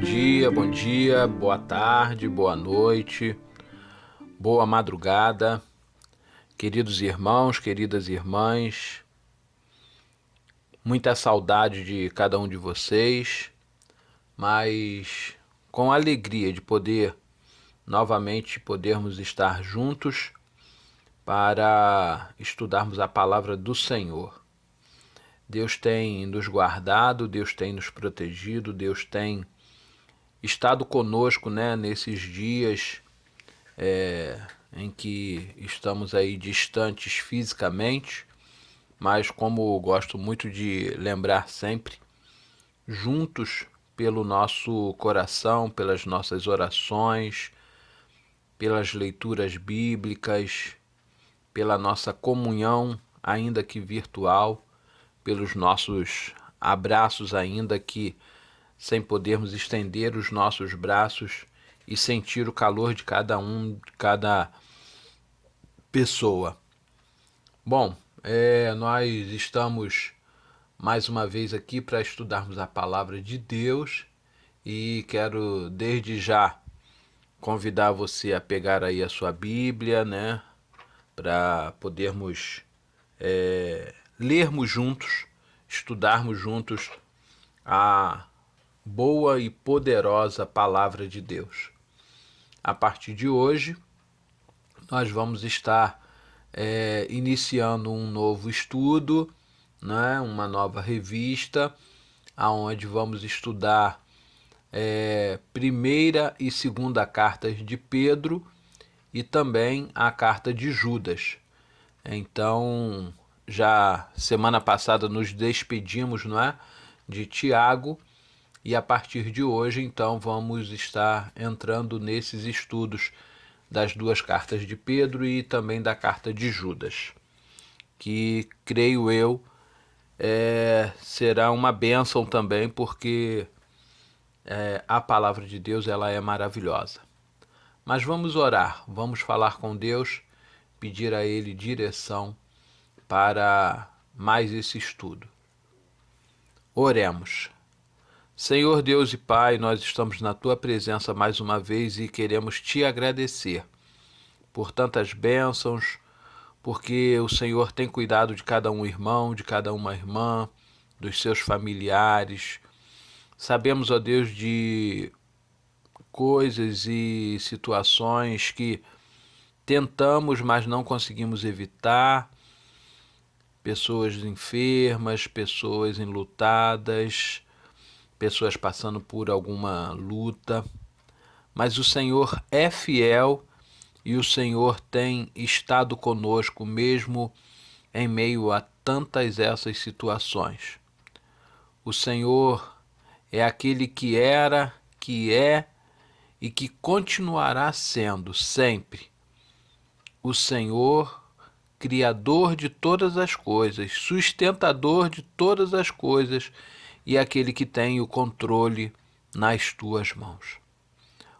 bom dia, boa tarde, boa noite, boa madrugada, queridos irmãos, queridas irmãs, muita saudade de cada um de vocês, mas com a alegria de poder novamente podermos estar juntos para estudarmos a palavra do Senhor. Deus tem nos guardado, Deus tem nos protegido, Deus tem estado conosco, nesses dias em que estamos aí distantes fisicamente, mas como gosto muito de lembrar sempre, juntos pelo nosso coração, pelas nossas orações, pelas leituras bíblicas, pela nossa comunhão, ainda que virtual, pelos nossos abraços, ainda que sem podermos estender os nossos braços e sentir o calor de cada pessoa. Bom, nós estamos mais uma vez aqui para estudarmos a palavra de Deus e quero desde já convidar você a pegar aí a sua Bíblia, para podermos lermos juntos, estudarmos juntos a boa e poderosa palavra de Deus. A partir de hoje, nós vamos estar iniciando um novo estudo, uma nova revista, onde vamos estudar primeira e segunda cartas de Pedro e também a carta de Judas. Então, já semana passada nos despedimos, de Tiago, e a partir de hoje, então, vamos estar entrando nesses estudos das duas cartas de Pedro e também da carta de Judas, que, creio eu, será uma bênção também, porque a palavra de Deus ela é maravilhosa. Mas vamos orar, vamos falar com Deus, pedir a Ele direção para mais esse estudo. Oremos. Senhor Deus e Pai, nós estamos na Tua presença mais uma vez e queremos Te agradecer por tantas bênçãos, porque o Senhor tem cuidado de cada um irmão, de cada uma irmã, dos seus familiares. Sabemos, ó Deus, de coisas e situações que tentamos, mas não conseguimos evitar. Pessoas enfermas, pessoas enlutadas, pessoas passando por alguma luta. Mas o Senhor é fiel e o Senhor tem estado conosco mesmo em meio a tantas essas situações. O Senhor é aquele que era, que é e que continuará sendo sempre. O Senhor, Criador de todas as coisas, sustentador de todas as coisas e aquele que tem o controle nas tuas mãos.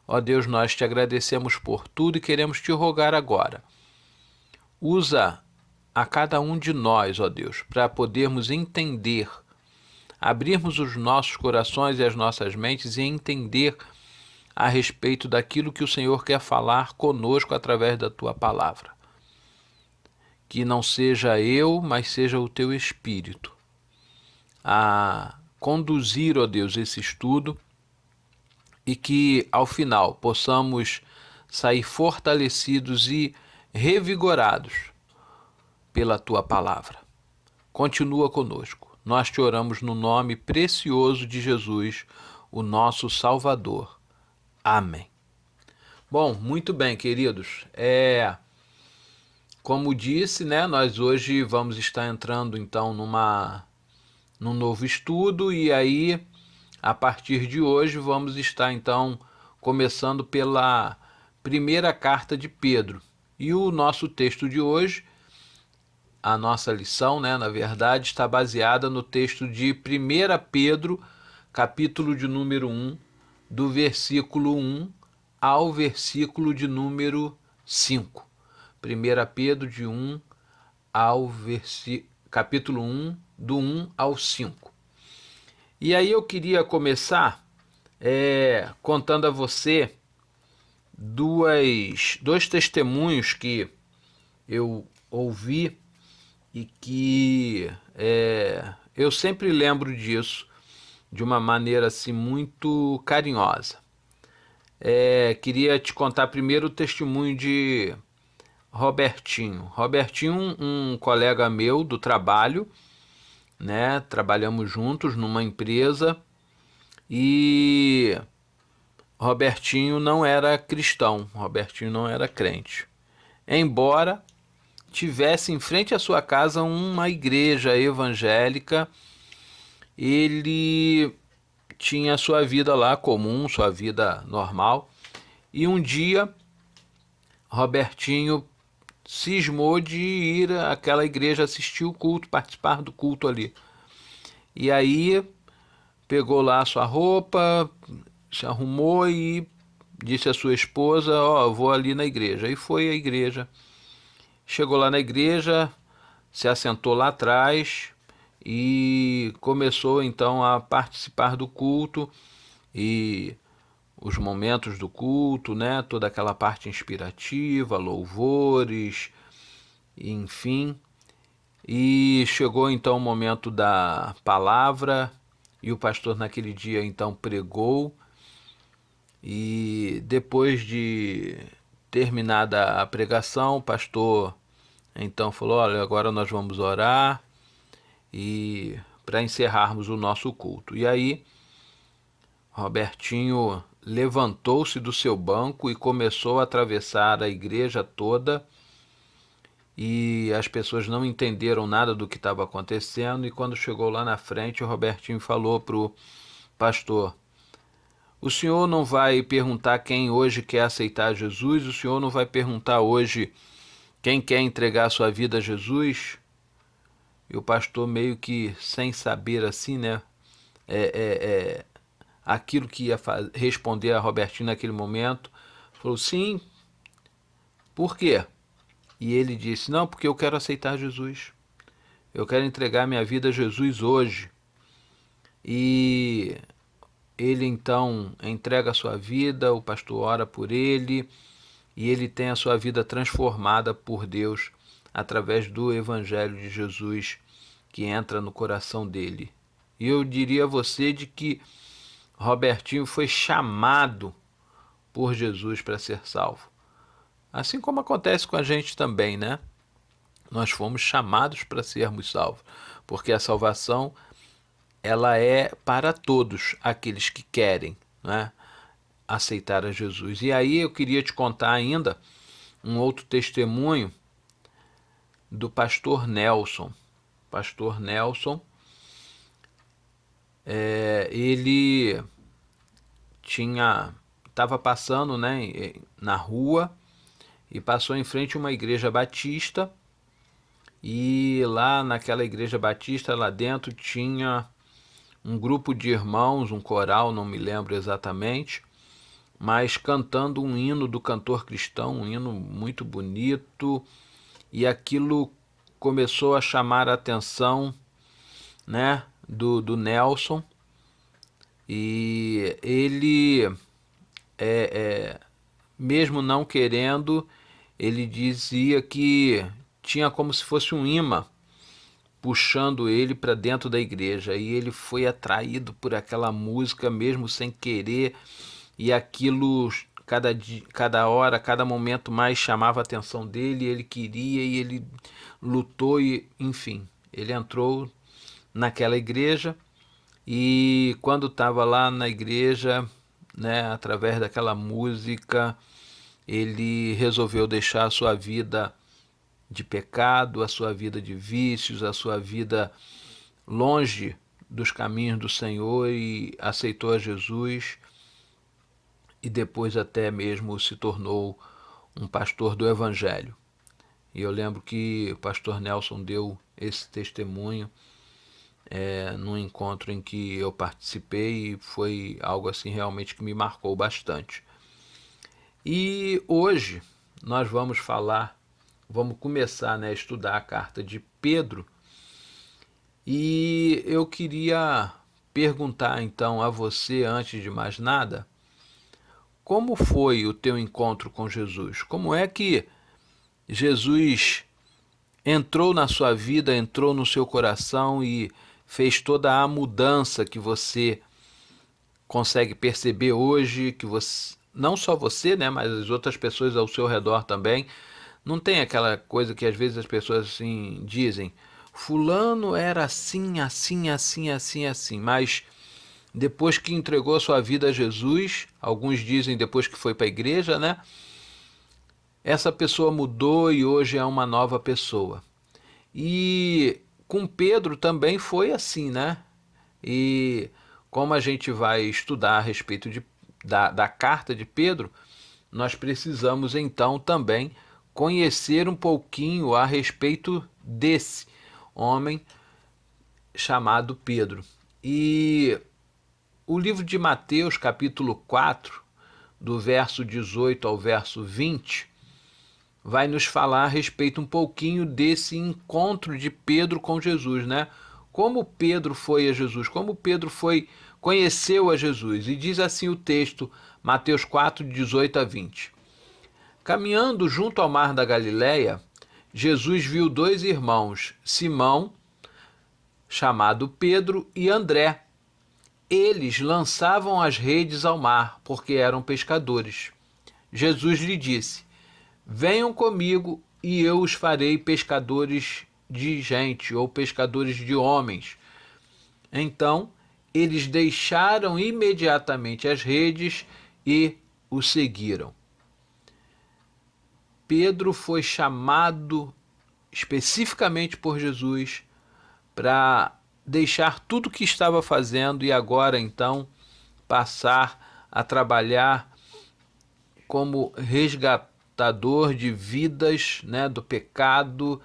Ó Deus, nós te agradecemos por tudo e queremos te rogar agora. Usa a cada um de nós, ó Deus, para podermos entender, abrirmos os nossos corações e as nossas mentes e entender a respeito daquilo que o Senhor quer falar conosco através da tua palavra. Que não seja eu, mas seja o teu Espírito a conduzir, ó Deus, esse estudo e que ao final possamos sair fortalecidos e revigorados pela tua palavra. Continua conosco. Nós te oramos no nome precioso de Jesus, o nosso Salvador. Amém. Bom, muito bem, queridos. Como disse, nós hoje vamos estar entrando então num novo estudo e aí, a partir de hoje, vamos estar então começando pela primeira carta de Pedro. E o nosso texto de hoje, a nossa lição, na verdade, está baseada no texto de 1 Pedro, capítulo de número 1, do versículo 1 ao versículo de número 5. 1 Pedro de 1 ao capítulo 1, do 1 ao 5. E aí eu queria começar contando a você dois testemunhos que eu ouvi e que eu sempre lembro disso de uma maneira assim muito carinhosa. Queria te contar primeiro o testemunho de Robertinho. Robertinho, um colega meu do trabalho, né? Trabalhamos juntos numa empresa e Robertinho não era cristão, Robertinho não era crente. Embora tivesse em frente à sua casa uma igreja evangélica, ele tinha sua vida lá comum, sua vida normal. E um dia, Robertinho cismou de ir àquela igreja assistir o culto, participar do culto ali. E aí pegou lá a sua roupa, se arrumou e disse à sua esposa: ó, eu vou ali na igreja. Aí foi à igreja. Chegou lá na igreja, se assentou lá atrás e começou então a participar do culto e os momentos do culto, né? Toda aquela parte inspirativa, louvores, enfim. E chegou então o momento da palavra e o pastor naquele dia então pregou e depois de terminada a pregação, o pastor então falou: olha, agora nós vamos orar e para encerrarmos o nosso culto. E aí Robertinho levantou-se do seu banco e começou a atravessar a igreja toda e as pessoas não entenderam nada do que estava acontecendo e quando chegou lá na frente, o Robertinho falou para o pastor: o senhor não vai perguntar quem hoje quer aceitar Jesus? O senhor não vai perguntar hoje quem quer entregar sua vida a Jesus? E o pastor meio que sem saber assim, né? Aquilo que ia responder a Robertinho naquele momento, falou: sim, por quê? E ele disse: não, porque eu quero aceitar Jesus. Eu quero entregar minha vida a Jesus hoje. E ele então entrega a sua vida, o pastor ora por ele e ele tem a sua vida transformada por Deus através do Evangelho de Jesus que entra no coração dele. E eu diria a você de que Robertinho foi chamado por Jesus para ser salvo. Assim como acontece com a gente também, né? Nós fomos chamados para sermos salvos, porque a salvação ela é para todos aqueles que querem, né, aceitar a Jesus. E aí eu queria te contar ainda um outro testemunho do pastor Nelson. Pastor Nelson, ele estava passando, né, na rua e passou em frente a uma igreja batista e lá naquela igreja batista, lá dentro tinha um grupo de irmãos, um coral, não me lembro exatamente, mas cantando um hino do cantor cristão, um hino muito bonito, e aquilo começou a chamar a atenção, né, do Nelson, e ele, mesmo não querendo, ele dizia que tinha como se fosse um imã puxando ele para dentro da igreja e ele foi atraído por aquela música mesmo sem querer e aquilo cada hora, cada momento mais chamava a atenção dele, ele queria e ele lutou e enfim, ele entrou naquela igreja e quando estava lá na igreja, né, através daquela música, ele resolveu deixar a sua vida de pecado, a sua vida de vícios, a sua vida longe dos caminhos do Senhor e aceitou a Jesus e depois até mesmo se tornou um pastor do Evangelho. E eu lembro que o pastor Nelson deu esse testemunho num encontro em que eu participei e foi algo assim realmente que me marcou bastante. E hoje nós vamos começar, né, a estudar a carta de Pedro e eu queria perguntar então a você, antes de mais nada, como foi o teu encontro com Jesus? Como é que Jesus entrou na sua vida, entrou no seu coração e fez toda a mudança que você consegue perceber hoje, que você, não só você, né, mas as outras pessoas ao seu redor também. Não tem aquela coisa que às vezes as pessoas assim dizem, fulano era assim, assim, assim, assim, assim, mas depois que entregou a sua vida a Jesus, alguns dizem depois que foi para a igreja, né? Essa pessoa mudou e hoje é uma nova pessoa. E com Pedro também foi assim, né? E como a gente vai estudar a respeito da carta de Pedro, nós precisamos então também conhecer um pouquinho a respeito desse homem chamado Pedro. E o livro de Mateus, capítulo 4, do verso 18 ao verso 20, vai nos falar a respeito um pouquinho desse encontro de Pedro com Jesus, né? Como Pedro foi a Jesus, como Pedro conheceu a Jesus. E diz assim o texto, Mateus 4, 18 a 20. Caminhando junto ao mar da Galileia, Jesus viu dois irmãos, Simão, chamado Pedro, e André. Eles lançavam as redes ao mar, porque eram pescadores. Jesus lhe disse: venham comigo e eu os farei pescadores de gente, ou pescadores de homens. Então, eles deixaram imediatamente as redes e o seguiram. Pedro foi chamado especificamente por Jesus para deixar tudo o que estava fazendo e agora então passar a trabalhar como resgatador de vidas, né, do pecado,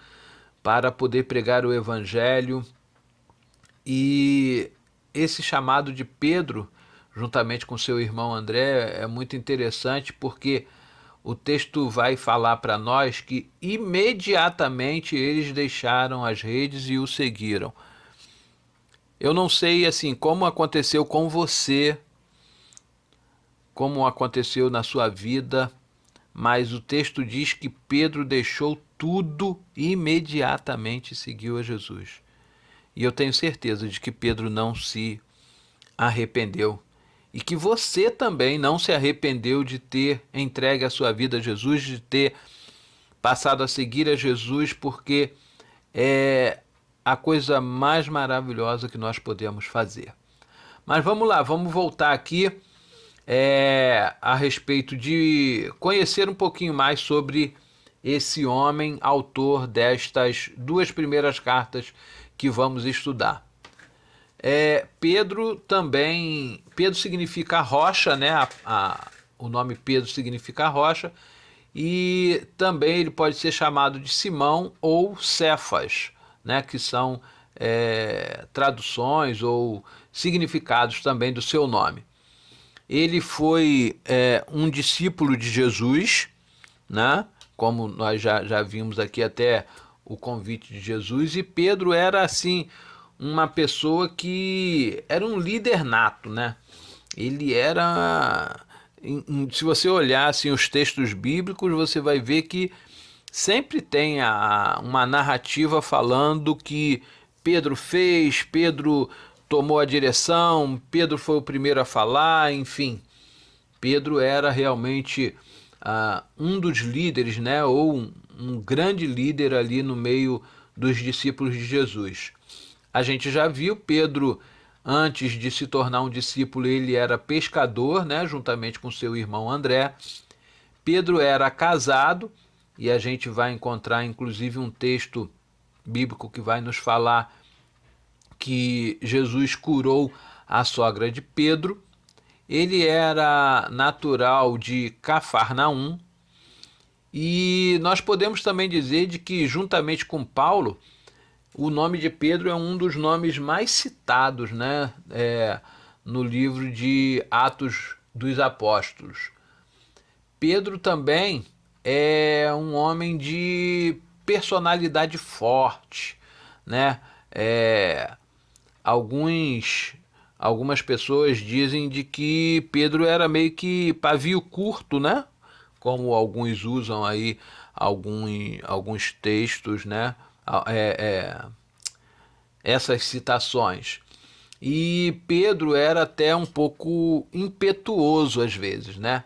para poder pregar o evangelho. E esse chamado de Pedro, juntamente com seu irmão André, é muito interessante porque o texto vai falar para nós que imediatamente eles deixaram as redes e o seguiram. Eu não sei assim como aconteceu com você, como aconteceu na sua vida, mas o texto diz que Pedro deixou tudo e imediatamente seguiu a Jesus. E eu tenho certeza de que Pedro não se arrependeu. E que você também não se arrependeu de ter entregue a sua vida a Jesus, de ter passado a seguir a Jesus, porque é a coisa mais maravilhosa que nós podemos fazer. Mas vamos lá, vamos voltar aqui a respeito de conhecer um pouquinho mais sobre esse homem, autor destas duas primeiras cartas que vamos estudar. Pedro também, Pedro significa rocha, né? O nome Pedro significa rocha, e também ele pode ser chamado de Simão ou Cefas, né? Que são traduções ou significados também do seu nome. Ele foi um discípulo de Jesus, né? Como nós já vimos aqui até o convite de Jesus, e Pedro era assim uma pessoa que era um líder nato, né? Ele era, se você olhar assim, os textos bíblicos, você vai ver que sempre tem uma narrativa falando que Pedro fez, Pedro tomou a direção, Pedro foi o primeiro a falar, enfim. Pedro era realmente um dos líderes, né? Ou um grande líder ali no meio dos discípulos de Jesus. A gente já viu Pedro, antes de se tornar um discípulo, ele era pescador, né, juntamente com seu irmão André. Pedro era casado, e a gente vai encontrar inclusive um texto bíblico que vai nos falar que Jesus curou a sogra de Pedro. Ele era natural de Cafarnaum, e nós podemos também dizer de que, juntamente com Paulo, o nome de Pedro é um dos nomes mais citados, né, no livro de Atos dos Apóstolos. Pedro também é um homem de personalidade forte, né? Alguns algumas pessoas dizem de que Pedro era meio que pavio curto, né? Como alguns usam aí alguns textos, né? Essas citações. E Pedro era até um pouco impetuoso às vezes, né?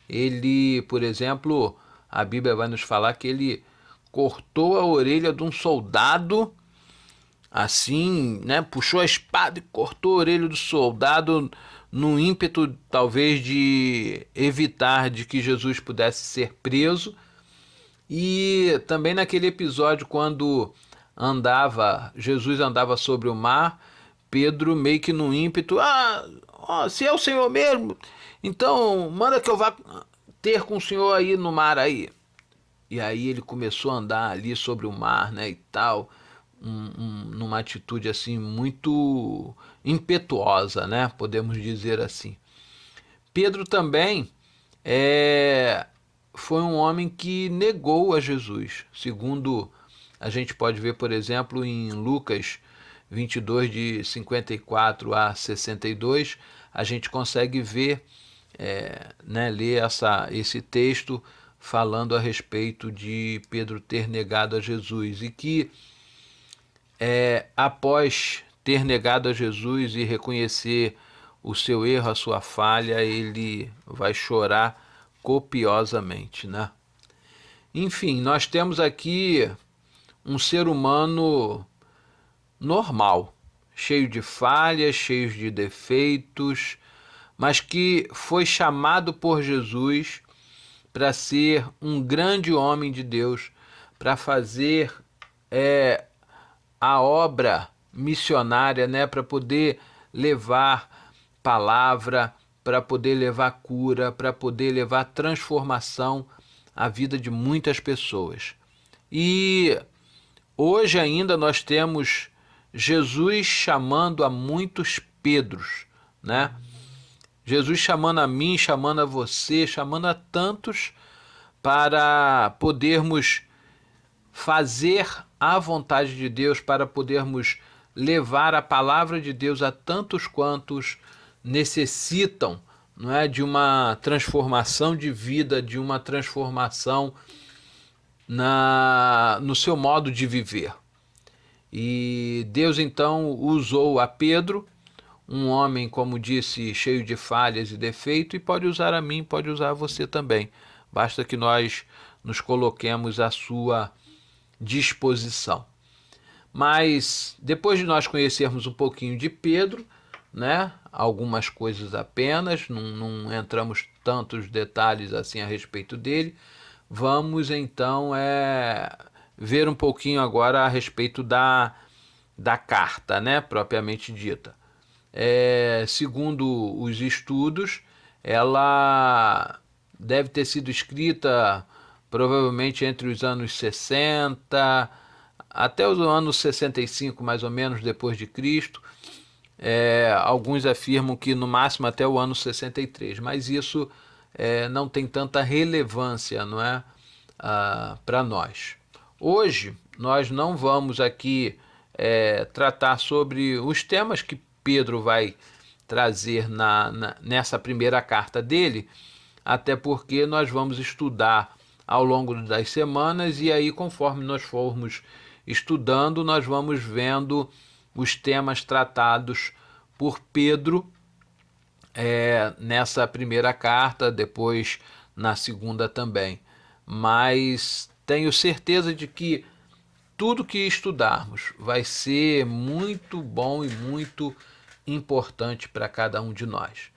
Ele, por exemplo, a Bíblia vai nos falar que ele cortou a orelha de um soldado, assim, né? Puxou a espada e cortou a orelha do soldado no ímpeto, talvez, de evitar de que Jesus pudesse ser preso. E também naquele episódio quando Jesus andava sobre o mar, Pedro meio que no ímpeto, se é o Senhor mesmo, então manda que eu vá ter com o Senhor aí no mar aí. E aí ele começou a andar ali sobre o mar, né, e tal, numa atitude assim muito impetuosa, né, podemos dizer assim. Pedro também é, foi um homem que negou a Jesus, segundo a gente pode ver, por exemplo, em Lucas 22, de 54 a 62, a gente consegue ver, né, ler esse texto falando a respeito de Pedro ter negado a Jesus e que, após ter negado a Jesus e reconhecer o seu erro, a sua falha, ele vai chorar copiosamente, né? Enfim, nós temos aqui um ser humano normal, cheio de falhas, cheio de defeitos, mas que foi chamado por Jesus para ser um grande homem de Deus, para fazer a obra missionária, né, para poder levar palavra, para poder levar cura, para poder levar transformação à vida de muitas pessoas. E hoje ainda nós temos Jesus chamando a muitos Pedros, né? Jesus chamando a mim, chamando a você, chamando a tantos para podermos fazer a vontade de Deus, para podermos levar a palavra de Deus a tantos quantos necessitam, não é, de uma transformação de vida, de uma transformação no seu modo de viver. E Deus então usou a Pedro, um homem, como disse, cheio de falhas e defeitos, e pode usar a mim, pode usar a você também. Basta que nós nos coloquemos à sua disposição. Mas depois de nós conhecermos um pouquinho de Pedro, né, algumas coisas apenas, não entramos tantos detalhes assim a respeito dele, vamos então ver um pouquinho agora a respeito da carta, né, propriamente dita. Segundo os estudos, ela deve ter sido escrita provavelmente entre os anos 60 até os anos 65, mais ou menos, depois de Cristo. Alguns afirmam que no máximo até o ano 63, mas isso não tem tanta relevância, não é, para nós. Hoje nós não vamos aqui tratar sobre os temas que Pedro vai trazer nessa primeira carta dele, até porque nós vamos estudar ao longo das semanas e aí conforme nós formos estudando, nós vamos vendo os temas tratados por Pedro nessa primeira carta, depois na segunda também. Mas tenho certeza de que tudo que estudarmos vai ser muito bom e muito importante para cada um de nós.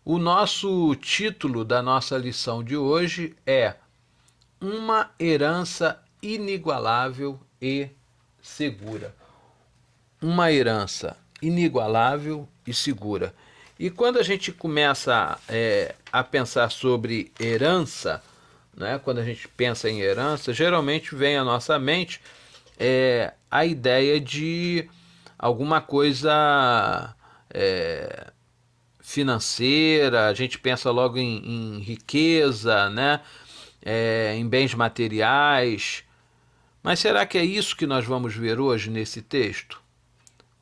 O nosso título da nossa lição de hoje é Uma Herança Inigualável e Segura. Uma herança inigualável e segura. E quando a gente começa a pensar sobre herança, né, quando a gente pensa em herança, geralmente vem à nossa mente a ideia de alguma coisa financeira, a gente pensa logo em riqueza, né, em bens materiais. Mas será que é isso que nós vamos ver hoje nesse texto?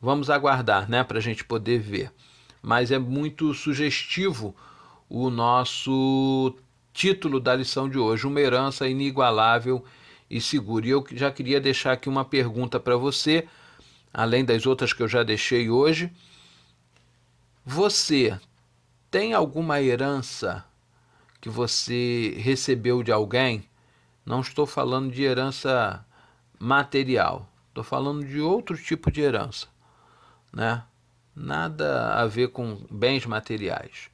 Vamos aguardar, né, para a gente poder ver. Mas é muito sugestivo o nosso título da lição de hoje, uma herança inigualável e segura. E eu já queria deixar aqui uma pergunta para você, além das outras que eu já deixei hoje. Você tem alguma herança que você recebeu de alguém? Não estou falando de herança material, estou falando de outro tipo de herança, né? Nada a ver com bens materiais.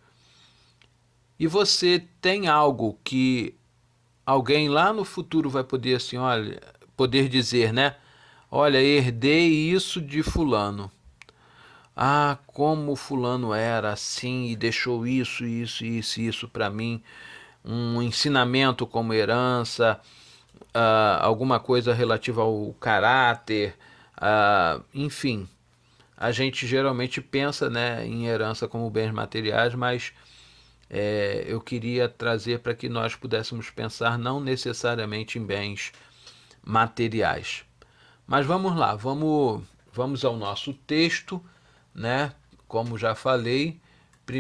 E você tem algo que alguém lá no futuro vai poder assim, olha, poder dizer, né? Olha, herdei isso de fulano. Ah, como fulano era assim e deixou isso para mim, um ensinamento como herança, alguma coisa relativa ao caráter, enfim. A gente geralmente pensa, né, em herança como bens materiais, mas eu queria trazer para que nós pudéssemos pensar não necessariamente em bens materiais. Mas vamos lá, vamos ao nosso texto, né? Como já falei, 1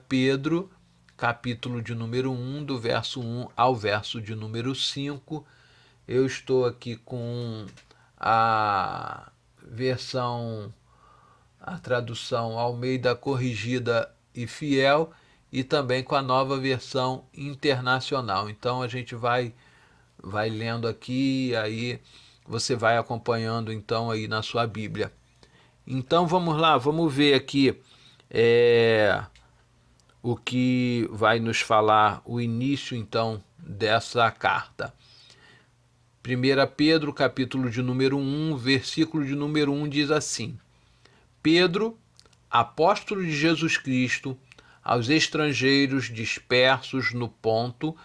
Pedro, capítulo de número 1, do verso 1 ao verso de número 5. Eu estou aqui com a versão, a tradução Almeida Corrigida e Fiel, e também com a nova versão internacional. Então a gente vai lendo aqui, aí você vai acompanhando então aí na sua Bíblia. Então vamos lá, vamos ver aqui o que vai nos falar o início então dessa carta. 1 Pedro, capítulo de número 1, versículo de número 1 diz assim: Pedro, apóstolo de Jesus Cristo, aos estrangeiros dispersos no Ponto,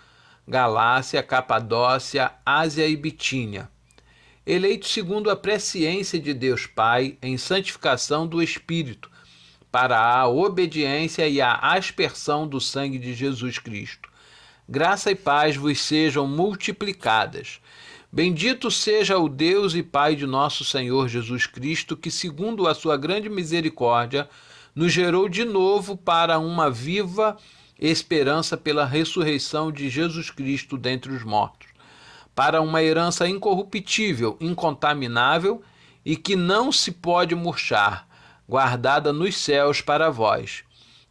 Galácia, Capadócia, Ásia e Bitínia, eleito segundo a presciência de Deus Pai em santificação do Espírito, para a obediência e a aspersão do sangue de Jesus Cristo. Graça e paz vos sejam multiplicadas. Bendito seja o Deus e Pai de nosso Senhor Jesus Cristo, que, segundo a sua grande misericórdia, nos gerou de novo para uma viva esperança pela ressurreição de Jesus Cristo dentre os mortos, para uma herança incorruptível, incontaminável e que não se pode murchar, guardada nos céus para vós,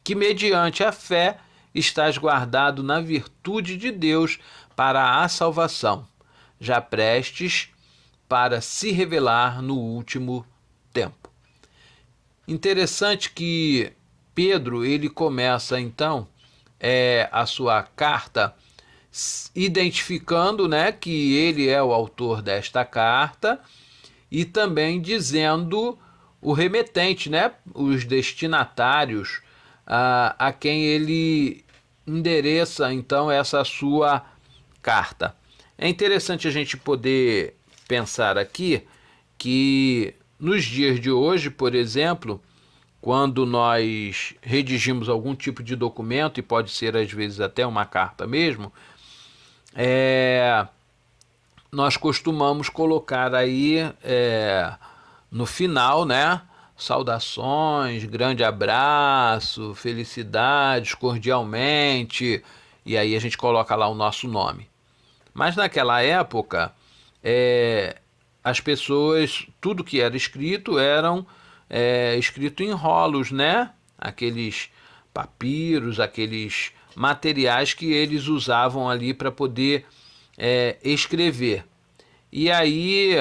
que mediante a fé estás guardado na virtude de Deus para a salvação, já prestes para se revelar no último tempo. Interessante que Pedro ele começa então a sua carta identificando, né, que ele é o autor desta carta e também dizendo o remetente, né, os destinatários a quem ele endereça então essa sua carta. É interessante a gente poder pensar aqui que nos dias de hoje, por exemplo, quando nós redigimos algum tipo de documento, e pode ser às vezes até uma carta mesmo, nós costumamos colocar aí no final, né? Saudações, grande abraço, felicidades, cordialmente, e aí a gente coloca lá o nosso nome. Mas naquela época, as pessoas, tudo que era escrito eram escrito em rolos, né? Aqueles papiros, aqueles materiais que eles usavam ali para poder escrever. E aí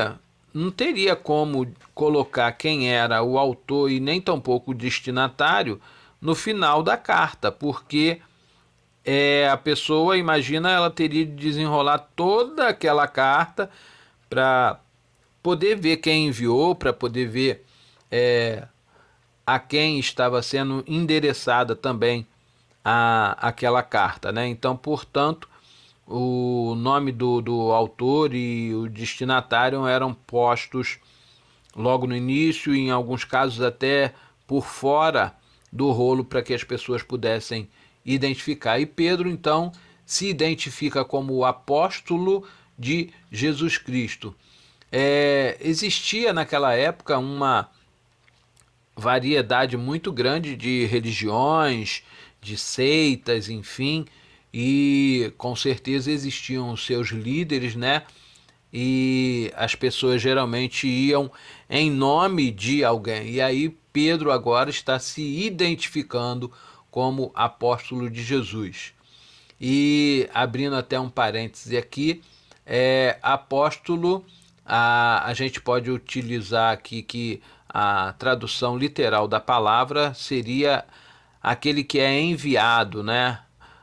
não teria como colocar quem era o autor e nem tampouco o destinatário no final da carta, porque a pessoa, imagina, ela teria de desenrolar toda aquela carta para poder ver quem enviou, para poder ver a quem estava sendo endereçada também aquela carta, né? Então, portanto, o nome do autor e o destinatário eram postos logo no início, e em alguns casos até por fora do rolo, para que as pessoas pudessem identificar. E Pedro, então, se identifica como o apóstolo de Jesus Cristo. Existia naquela época uma variedade muito grande de religiões, de seitas, enfim, e com certeza existiam os seus líderes, né? E as pessoas geralmente iam em nome de alguém. E aí Pedro agora está se identificando como apóstolo de Jesus. E abrindo até um parêntese aqui, apóstolo, a gente pode utilizar aqui que a tradução literal da palavra seria aquele que é enviado, né?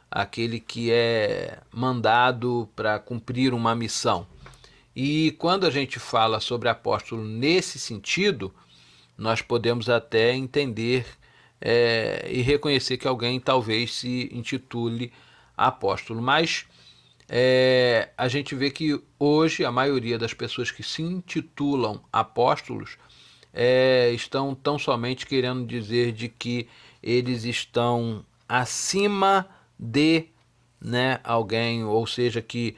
Aquele que é mandado para cumprir uma missão. E quando a gente fala sobre apóstolo nesse sentido, nós podemos até entender e reconhecer que alguém talvez se intitule apóstolo. Mas a gente vê que hoje a maioria das pessoas que se intitulam apóstolos estão tão somente querendo dizer de que eles estão acima de, né, alguém, ou seja, que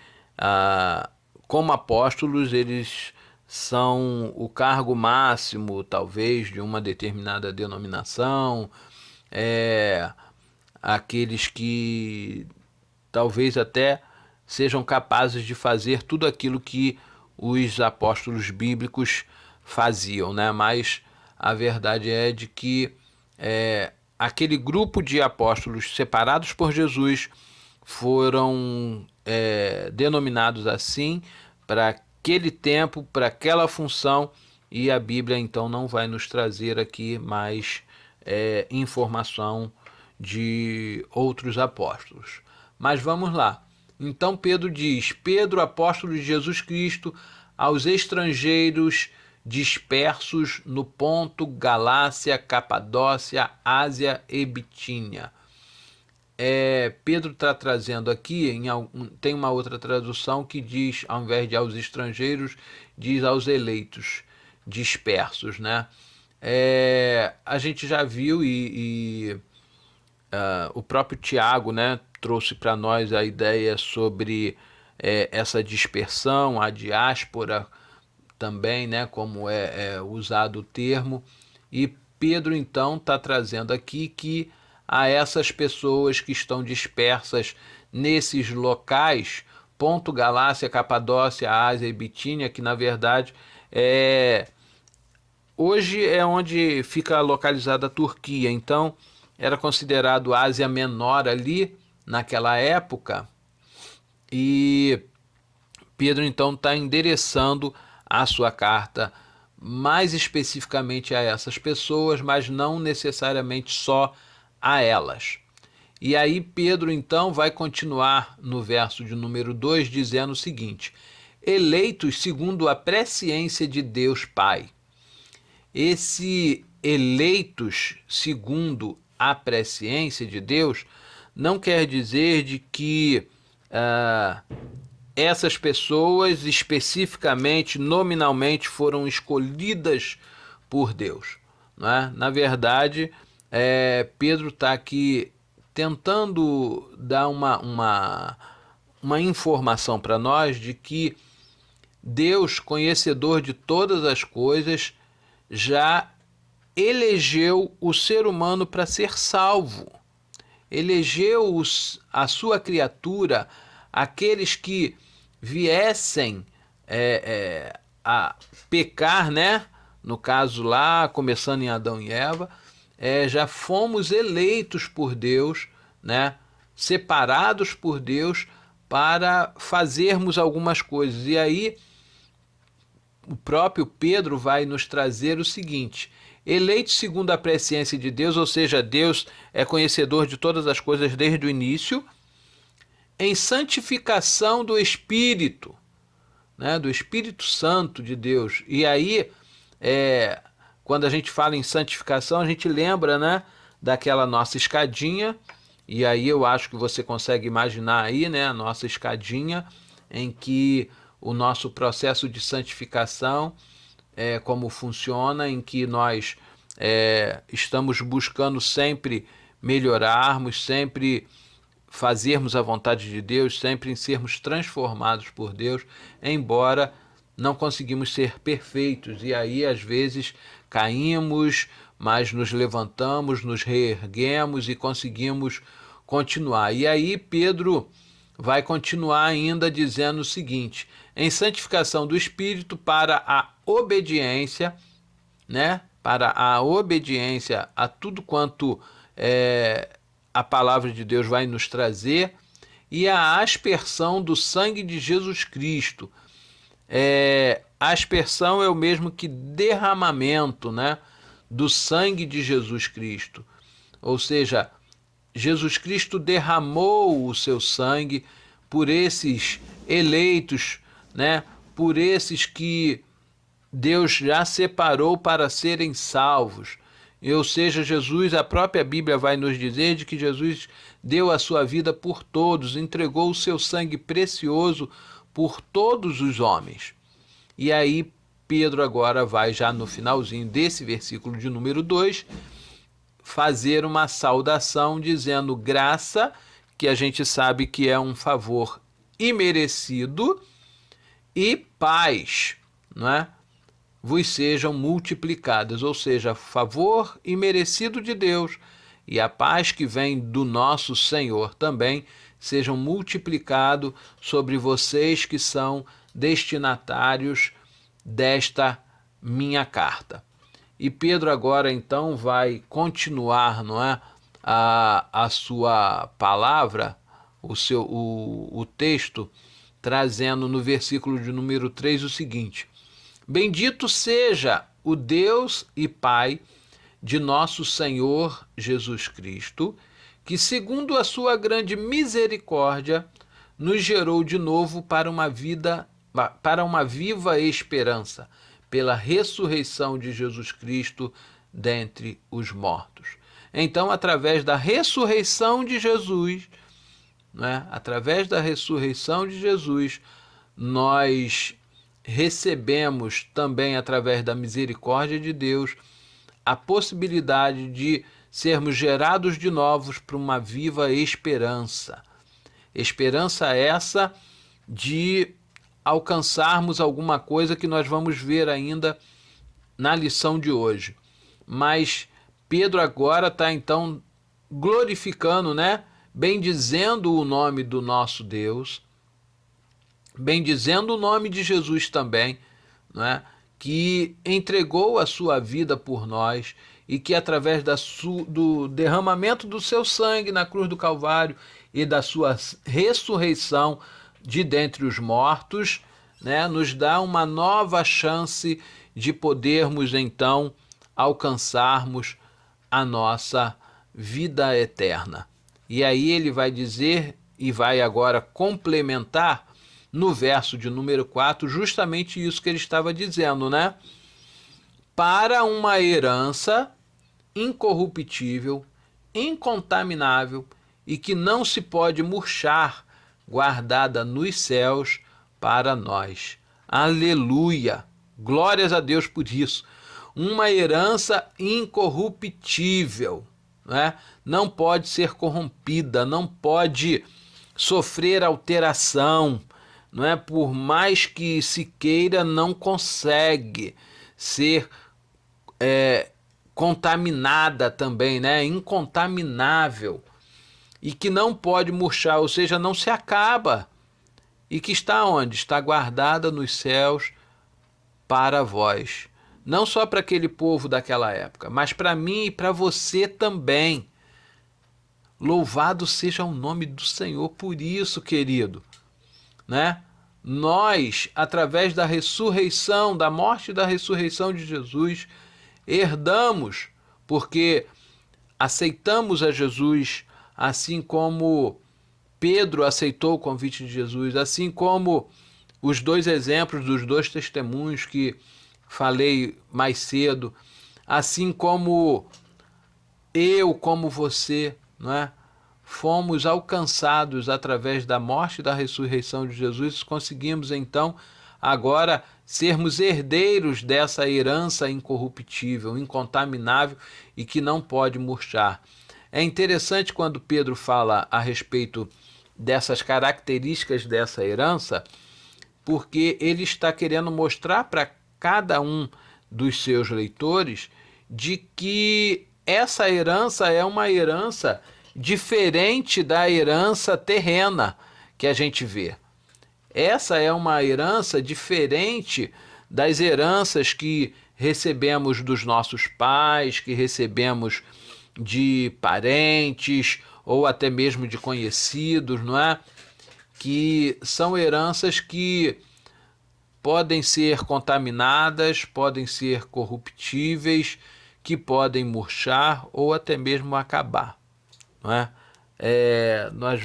como apóstolos eles são o cargo máximo, talvez, de uma determinada denominação, aqueles que talvez até sejam capazes de fazer tudo aquilo que os apóstolos bíblicos faziam, né? Mas a verdade é de que aquele grupo de apóstolos separados por Jesus foram denominados assim para aquele tempo, para aquela função, e a Bíblia então não vai nos trazer aqui mais informação de outros apóstolos. Mas vamos lá. Então Pedro diz: Pedro, apóstolo de Jesus Cristo, aos estrangeiros dispersos no Ponto, Galácia, Capadócia, Ásia e Bitínia. Pedro está trazendo aqui, tem uma outra tradução que diz, ao invés de aos estrangeiros, diz aos eleitos dispersos, né? A gente já viu o próprio Tiago, né, trouxe para nós a ideia sobre essa dispersão, a diáspora também, né, como é usado o termo. E Pedro então está trazendo aqui que a essas pessoas que estão dispersas nesses locais, Ponto, Galácia, Capadócia, Ásia e Bitínia, que na verdade hoje é onde fica localizada a Turquia. Então era considerado Ásia Menor ali naquela época, e Pedro então está endereçando a sua carta mais especificamente a essas pessoas, mas não necessariamente só a elas. E aí Pedro então vai continuar no verso de número 2 dizendo o seguinte: eleitos segundo a presciência de Deus Pai. Esse eleitos segundo a presciência de Deus não quer dizer de que essas pessoas especificamente, nominalmente, foram escolhidas por Deus, não é? Na verdade, Pedro está aqui tentando dar uma informação para nós de que Deus, conhecedor de todas as coisas, já elegeu o ser humano para ser salvo. Elegeu a sua criatura, aqueles que viessem a pecar, né? No caso lá, começando em Adão e Eva, já fomos eleitos por Deus, né? Separados por Deus para fazermos algumas coisas. E aí o próprio Pedro vai nos trazer o seguinte: eleitos segundo a presciência de Deus, ou seja, Deus é conhecedor de todas as coisas desde o início, em santificação do Espírito, né, do Espírito Santo de Deus. E aí, quando a gente fala em santificação, a gente lembra, né, daquela nossa escadinha, e aí eu acho que você consegue imaginar aí, né, a nossa escadinha, em que o nosso processo de santificação como funciona, em que nós estamos buscando sempre melhorarmos, sempre fazermos a vontade de Deus, sempre em sermos transformados por Deus, embora não conseguimos ser perfeitos, e aí às vezes caímos, mas nos levantamos, nos reerguemos e conseguimos continuar. E aí Pedro vai continuar ainda dizendo o seguinte: em santificação do Espírito para a obediência, né? Para a obediência a tudo quanto a palavra de Deus vai nos trazer, e a aspersão do sangue de Jesus Cristo. Aspersão é o mesmo que derramamento, né, do sangue de Jesus Cristo. Ou seja, Jesus Cristo derramou o seu sangue por esses eleitos, né, por esses que Deus já separou para serem salvos. Ou seja, Jesus, a própria Bíblia vai nos dizer de que Jesus deu a sua vida por todos, entregou o seu sangue precioso por todos os homens. E aí Pedro agora vai, já no finalzinho desse versículo de número 2, fazer uma saudação dizendo graça, que a gente sabe que é um favor imerecido, e paz, não é? Vos sejam multiplicadas, ou seja, favor imerecido de Deus e a paz que vem do nosso Senhor também sejam multiplicados sobre vocês que são destinatários desta minha carta. E Pedro agora então vai continuar, não é, a sua palavra, o texto, trazendo no versículo de número 3 o seguinte: bendito seja o Deus e Pai de nosso Senhor Jesus Cristo, que segundo a sua grande misericórdia nos gerou de novo para uma viva esperança, pela ressurreição de Jesus Cristo dentre os mortos. Então, através da ressurreição de Jesus, né, através da ressurreição de Jesus, nós recebemos também, através da misericórdia de Deus, a possibilidade de sermos gerados de novos para uma viva esperança. Esperança essa de alcançarmos alguma coisa que nós vamos ver ainda na lição de hoje. Mas Pedro agora está então glorificando, né? Bendizendo o nome do nosso Deus, bendizendo o nome de Jesus também, né? Que entregou a sua vida por nós e que através do derramamento do seu sangue na cruz do Calvário e da sua ressurreição de dentre os mortos, né, nos dá uma nova chance de podermos então alcançarmos a nossa vida eterna. E aí ele vai dizer e vai agora complementar no verso de número 4 justamente isso que ele estava dizendo, né? Para uma herança incorruptível, incontaminável e que não se pode murchar, guardada nos céus para nós. Aleluia! Glórias a Deus por isso. Uma herança incorruptível, né? Não pode ser corrompida, não pode sofrer alteração, não é? Por mais que se queira, não consegue ser contaminada também, né? Incontaminável. E que não pode murchar, ou seja, não se acaba. E que está onde? Está guardada nos céus para vós. Não só para aquele povo daquela época, mas para mim e para você também. Louvado seja o nome do Senhor por isso, querido, né? Nós, através da ressurreição, da morte e da ressurreição de Jesus, herdamos, porque aceitamos a Jesus, assim como Pedro aceitou o convite de Jesus, assim como os dois exemplos dos dois testemunhos que falei mais cedo, assim como eu, como você, não é? Fomos alcançados através da morte e da ressurreição de Jesus, conseguimos então agora sermos herdeiros dessa herança incorruptível, incontaminável e que não pode murchar. É interessante quando Pedro fala a respeito dessas características dessa herança, porque ele está querendo mostrar para cada um dos seus leitores de que essa herança é uma herança diferente da herança terrena que a gente vê. Essa é uma herança diferente das heranças que recebemos dos nossos pais, que recebemos de parentes ou até mesmo de conhecidos, não é? Que são heranças que podem ser contaminadas, podem ser corruptíveis, que podem murchar ou até mesmo acabar, não é? Nós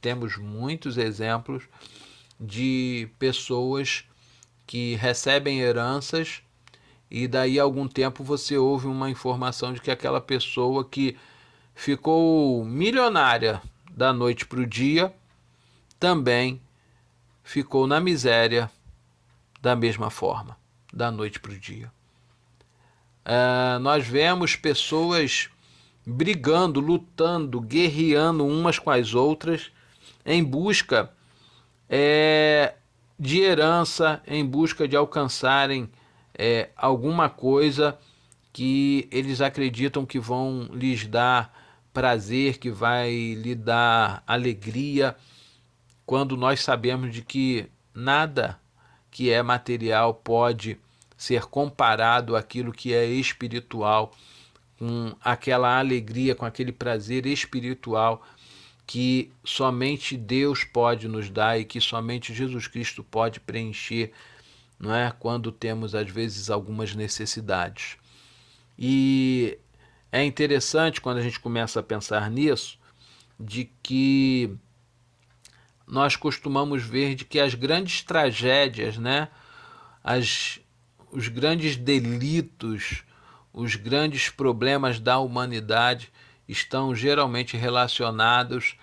temos muitos exemplos de pessoas que recebem heranças e daí a algum tempo você ouve uma informação de que aquela pessoa que ficou milionária da noite para o dia também ficou na miséria da mesma forma, da noite para o dia. Nós vemos pessoas brigando, lutando, guerreando umas com as outras em busca de herança, em busca de alcançarem alguma coisa que eles acreditam que vão lhes dar prazer, que vai lhe dar alegria, quando nós sabemos de que nada que é material pode ser comparado àquilo que é espiritual, com aquela alegria, com aquele prazer espiritual que somente Deus pode nos dar e que somente Jesus Cristo pode preencher, não é? Quando temos às vezes algumas necessidades. E é interessante quando a gente começa a pensar nisso, de que nós costumamos ver de que as grandes tragédias, né, os grandes delitos, os grandes problemas da humanidade estão geralmente relacionados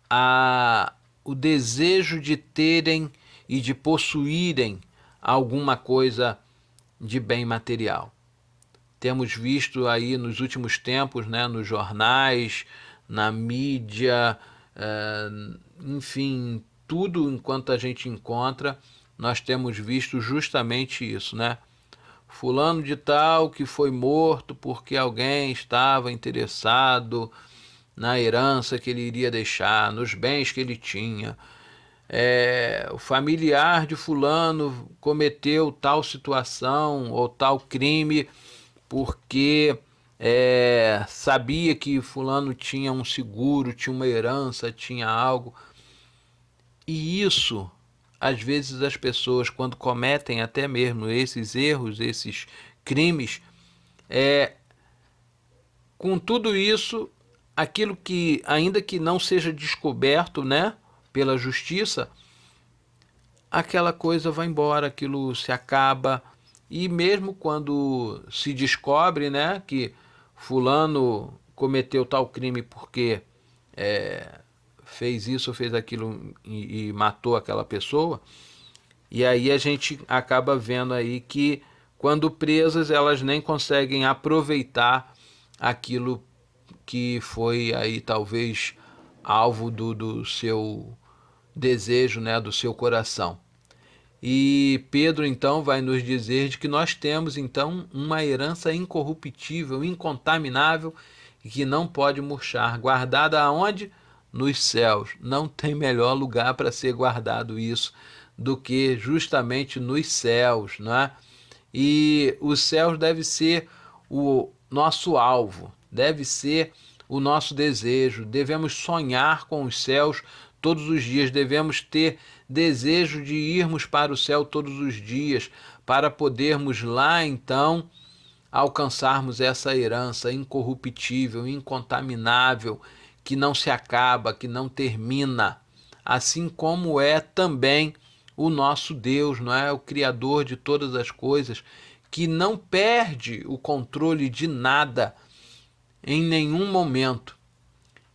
a o desejo de terem e de possuírem alguma coisa de bem material. Temos visto aí nos últimos tempos, né, nos jornais, na mídia, enfim, tudo enquanto a gente encontra, nós temos visto justamente isso, né? Fulano de tal que foi morto porque alguém estava interessado na herança que ele iria deixar, nos bens que ele tinha. O familiar de fulano cometeu tal situação ou tal crime porque sabia que fulano tinha um seguro, tinha uma herança, tinha algo. E isso, às vezes as pessoas, quando cometem até mesmo esses erros, esses crimes, com tudo isso, aquilo que, ainda que não seja descoberto, né, pela justiça, aquela coisa vai embora, aquilo se acaba. E mesmo quando se descobre, né, que fulano cometeu tal crime porque fez isso ou fez aquilo e matou aquela pessoa, e aí a gente acaba vendo aí que quando presas elas nem conseguem aproveitar aquilo que foi aí talvez alvo do seu desejo, né, do seu coração. E Pedro então vai nos dizer de que nós temos então uma herança incorruptível, incontaminável e que não pode murchar, guardada aonde? Nos céus. Não tem melhor lugar para ser guardado isso do que justamente nos céus, não é? E os céus deve ser o nosso alvo, deve ser o nosso desejo. Devemos sonhar com os céus todos os dias, devemos ter desejo de irmos para o céu todos os dias, para podermos lá então alcançarmos essa herança incorruptível, incontaminável, que não se acaba, que não termina, assim como é também o nosso Deus, não é? O Criador de todas as coisas, que não perde o controle de nada em nenhum momento.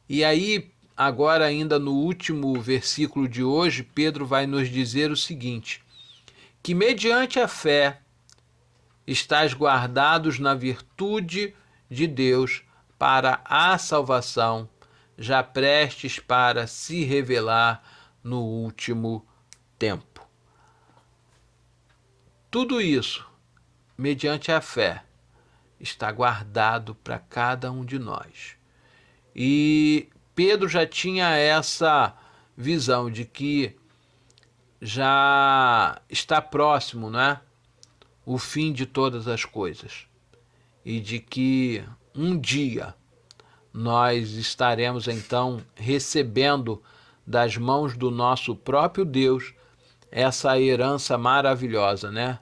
E aí, agora ainda no último versículo de hoje, Pedro vai nos dizer o seguinte: que mediante a fé estáis guardados na virtude de Deus para a salvação, já prestes para se revelar no último tempo. Tudo isso mediante a fé. está guardado para cada um de nós. E Pedro já tinha essa visão de que já está próximo, né, o fim de todas as coisas, e de que um dia nós estaremos então recebendo das mãos do nosso próprio Deus essa herança maravilhosa, né?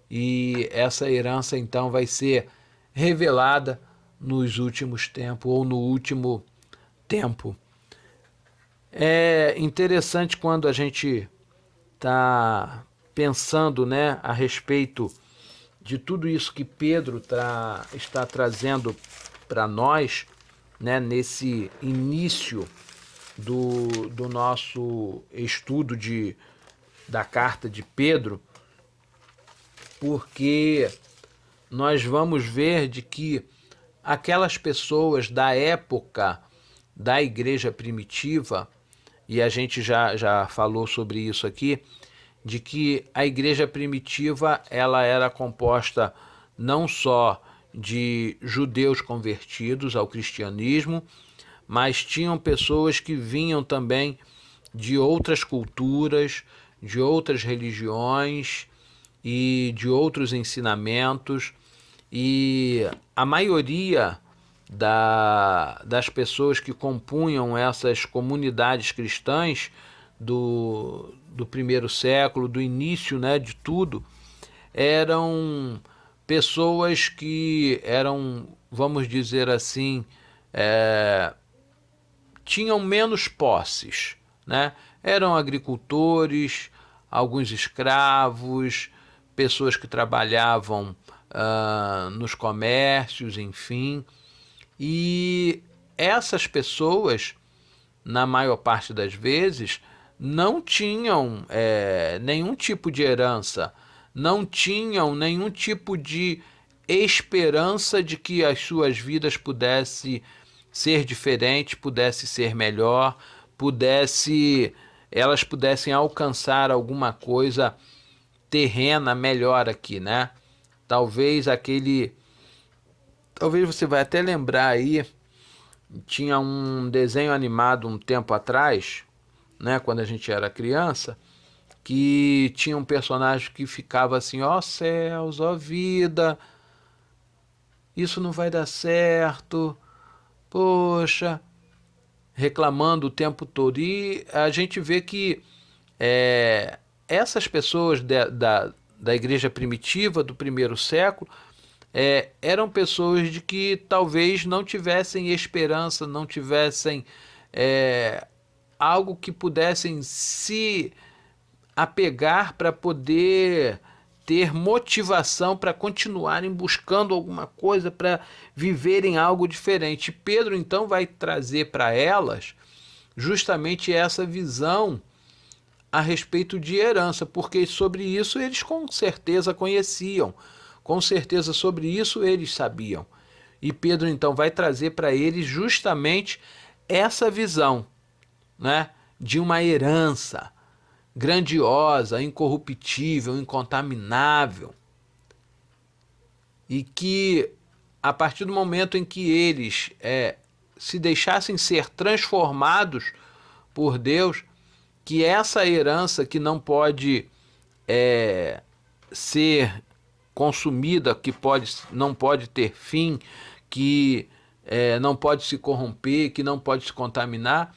E essa herança então vai ser revelada nos últimos tempos, ou no último tempo. É interessante quando a gente está pensando, né, a respeito de tudo isso que Pedro está trazendo para nós, né, nesse início do nosso estudo da carta de Pedro, porque nós vamos ver de que aquelas pessoas da época da igreja primitiva, e a gente já falou sobre isso aqui, de que a igreja primitiva ela era composta não só de judeus convertidos ao cristianismo, mas tinham pessoas que vinham também de outras culturas, de outras religiões e de outros ensinamentos, e a maioria das pessoas que compunham essas comunidades cristãs do primeiro século, do início, né, de tudo, eram pessoas que eram, vamos dizer assim, tinham menos posses, né? Eram agricultores, alguns escravos, pessoas que trabalhavam nos comércios, enfim. E essas pessoas, na maior parte das vezes, não tinham nenhum tipo de herança, não tinham nenhum tipo de esperança de que as suas vidas pudessem ser diferentes, pudesse ser melhor, elas pudessem alcançar alguma coisa terrena melhor aqui, né? Talvez você vai até lembrar aí, tinha um desenho animado um tempo atrás, né, quando a gente era criança, que tinha um personagem que ficava assim, ó céus, ó vida, isso não vai dar certo, poxa, reclamando o tempo todo. E a gente vê que essas pessoas da igreja primitiva do primeiro século eram pessoas de que talvez não tivessem esperança, não tivessem algo que pudessem se apegar para poder ter motivação para continuarem buscando alguma coisa, para viverem algo diferente. Pedro então vai trazer para elas justamente essa visão a respeito de herança, porque sobre isso eles com certeza conheciam, com certeza sobre isso eles sabiam. E Pedro então vai trazer para eles justamente essa visão, né, de uma herança grandiosa, incorruptível, incontaminável, e que a partir do momento em que eles se deixassem ser transformados por Deus, que essa herança que não pode ser consumida, que não pode ter fim, que não pode se corromper, que não pode se contaminar,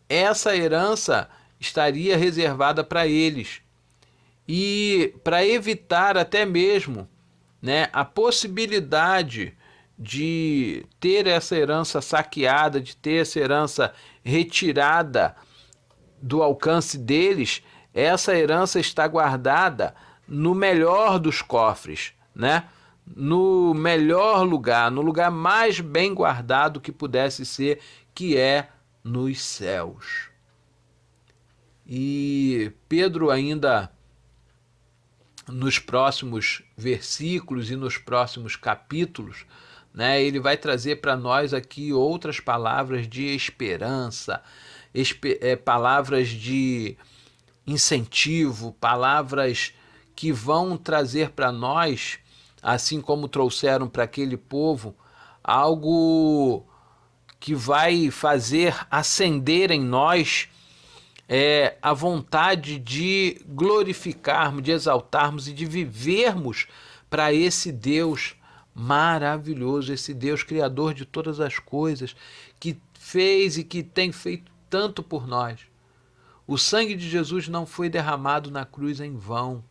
essa herança estaria reservada para eles. E para evitar até mesmo, né, a possibilidade de ter essa herança saqueada, de ter essa herança retirada do alcance deles, essa herança está guardada no melhor dos cofres, né? No melhor lugar, no lugar mais bem guardado que pudesse ser, que é nos céus. E Pedro ainda nos próximos versículos e nos próximos capítulos, né, ele vai trazer para nós aqui outras palavras de esperança, palavras de incentivo, palavras que vão trazer para nós assim como trouxeram para aquele povo algo que vai fazer acender em nós a vontade de glorificarmos, de exaltarmos e de vivermos para esse Deus maravilhoso, esse Deus criador de todas as coisas, que fez e que tem feito tanto por nós. O sangue de Jesus não foi derramado na cruz em vão.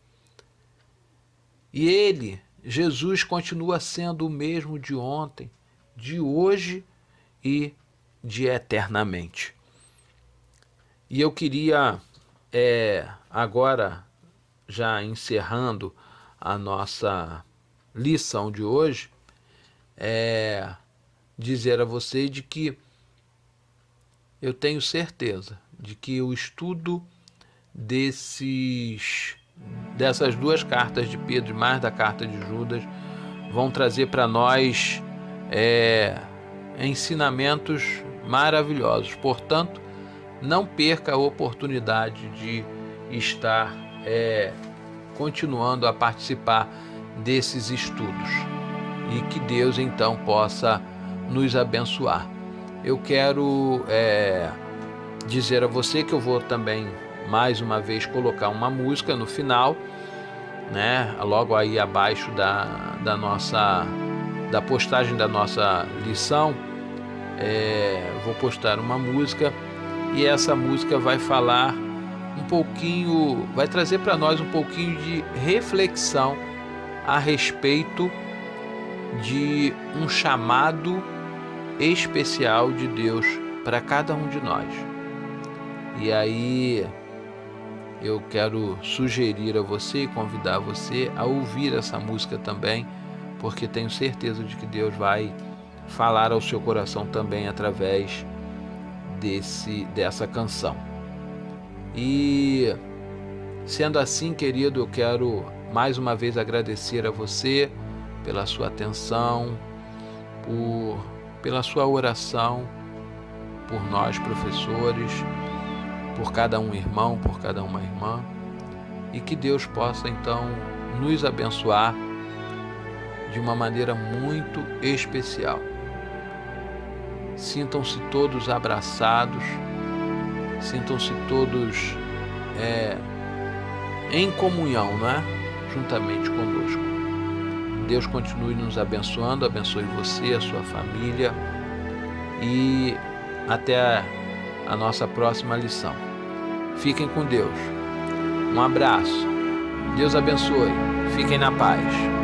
E ele, Jesus, continua sendo o mesmo de ontem, de hoje e de eternamente. E eu queria, agora, já encerrando a nossa lição de hoje, dizer a você de que eu tenho certeza de que o estudo dessas duas cartas de Pedro e mais da carta de Judas vão trazer para nós ensinamentos maravilhosos. Portanto, não perca a oportunidade de estar continuando a participar desses estudos e que Deus então possa nos abençoar. Eu quero dizer a você que eu vou também mais uma vez colocar uma música no final, né? Logo aí abaixo da postagem da nossa lição, vou postar uma música e essa música vai falar um pouquinho, vai trazer para nós um pouquinho de reflexão a respeito de um chamado especial de Deus para cada um de nós. E aí eu quero sugerir a você e convidar você a ouvir essa música também, porque tenho certeza de que Deus vai falar ao seu coração também através dessa canção. E sendo assim, querido, eu quero mais uma vez agradecer a você pela sua atenção, pela sua oração, por nós professores, por cada um irmão, por cada uma irmã, e que Deus possa então nos abençoar de uma maneira muito especial. Sintam-se todos abraçados, sintam-se todos em comunhão, né? Juntamente conosco. Deus continue nos abençoando, abençoe você, a sua família, e até a nossa próxima lição. Fiquem com Deus. Um abraço. Deus abençoe. Fiquem na paz.